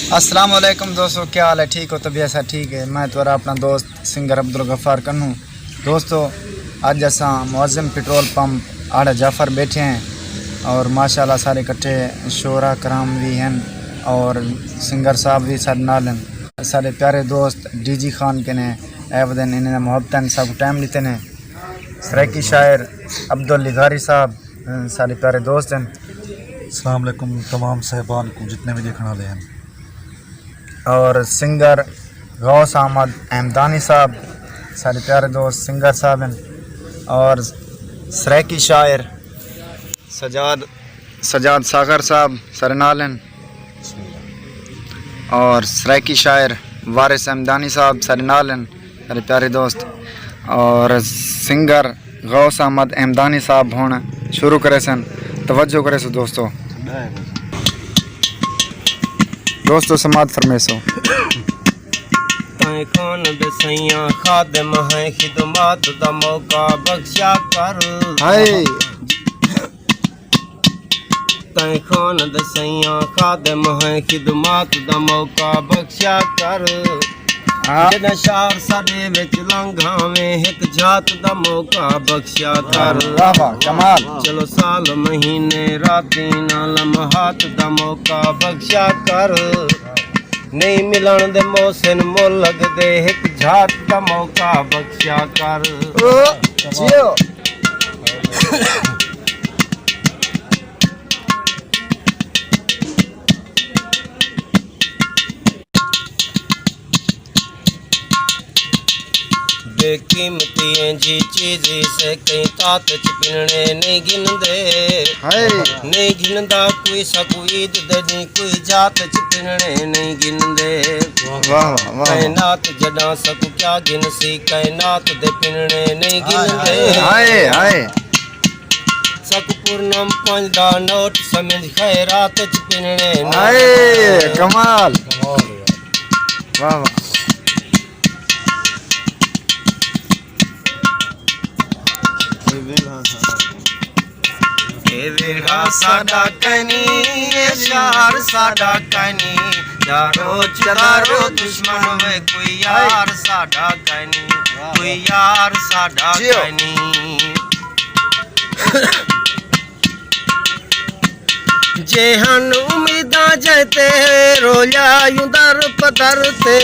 अस्सलाम वालेकुम दोस्तों, क्या हाल है? ठीक हो? तबीयत सा ठीक है? मैं तुम्हारा अपना दोस्त सिंगर अब्दुल गफ्फार कन्नू। दोस्तों अज असा मुअज़्ज़म पेट्रोल पंप आड़ा जाफर बैठे हैं और माशाल्लाह सारे इकट्ठे शोरा कराम भी हैं और सिंगर साहब भी सारे नाल हैं। सारे प्यारे दोस्त डीजी खान के ने एवदन इन्हें मोहब्बत सब टाइम लेते हैं। सराकी शायर अब्दुल लिगारी साहब सारे प्यारे दोस्त हैं। अस्सलाम वालेकुम तमाम साहिबान को जितने भी देखने वाले हैं। और सिंगर गौस अहमद अहमदानी साहब सारे प्यारे दोस्त सिंगर साहब हैं। और सराकी शायर सजाद सागर साहब सारे नाल हैं। और सराकी शायर वारिस अहमदानी साहब सारे नाल हैं सारे प्यारे दोस्त। और सिंगर गौस अहमद अहमदानी साहब होना शुरू करे सन, तवज्जो करे सो दोस्तों समात फरमेसो। तैं खान दे सैया खादिम है खिदमत दा मौका बख्शा कर। तैं खान दे सैया खादिम है खिदमत दा मौका बख्शा कर। जदा शार साडे विच लंघावें हिक जात दा मौका बख्शा कर। कमाल। चलो साल महीने राती ना लम्हात दा मौका बख्शा कर। नहीं मिलन दे मौसन मोल लगदे हिक जात दा मौका बख्शा कर। जियो बेकीमती जी चीज़ से कई तात च पिनने नहीं गिनदे। नहीं गिनदा कोई सकू ईद दे कोई जात च पिनने नहीं गिनदे। कायनात जडा सकू क्या गिनसी कायनात दे पिनने नहीं गिनदे। सकू पूर्णम पंज दा नोट समझ खैरात च पिनने नहीं। कमाल। वाह वाह। वेड़ा साडा कनी यार साडा कनी यारो चदारो दुश्मन वे कोई यार साडा कनी कोई यार साडा कनी। जे हन उम्मीदा जते रोया यूं दर पदर ते।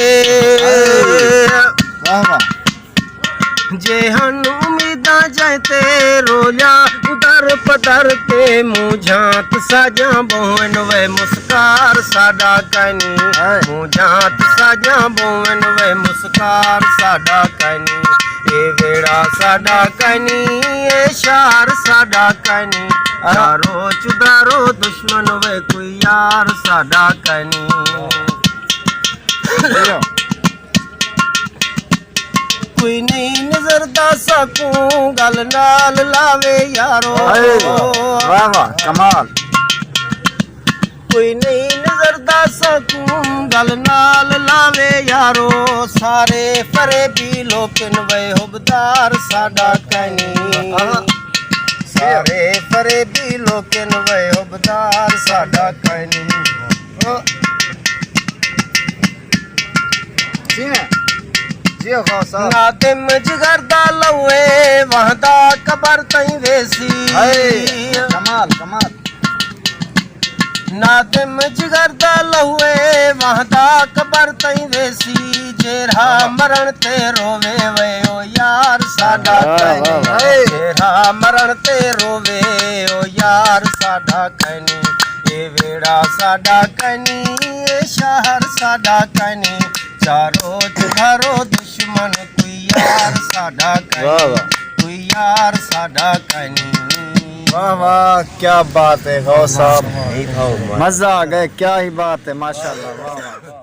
जे हन उम्मीदा जते रोया उदर पदर ते मुझात साजा बोवन वे मुस्कार साडा कनी। मुझात साजा बोवन वे मुस्कार साडा कनी। ए वेड़ा साडा कनी ए शार साडा कनी यारो चुदारो दुश्मन वे कोई यार साडा कनी। कोई नहीं नजर दा सकूं गल नाल लावे यारो। वाह वाह कमाल। कोई नहीं नजर दा सकूं गल नाल लावे यारो। सारे फरे भी लोकन वे हुबदार साडा कनी। सारे फरे भी लोकन वे हुबदार साडा कनी। नादिम जिगर दा लवे वहदा कबर तई वेसी। कमाल कमाल। नादिम जिगर दा लवे वहदा कबर तई वेसी। जेरा मरण ते रोवे वे ओ यार साडा कनी। जेरा मरण ते रोवे ओ यार साडा कनी। ए वेड़ा साडा कनी ए शहर साडा कनी चारो चुधारो दुश्मन कोई यार साडा कनी कोई यार साडा कनी। वाह वाह क्या बात है गौस साहब, मजा आ गया। क्या ही बात है माशाल्लाह। वाह वाह।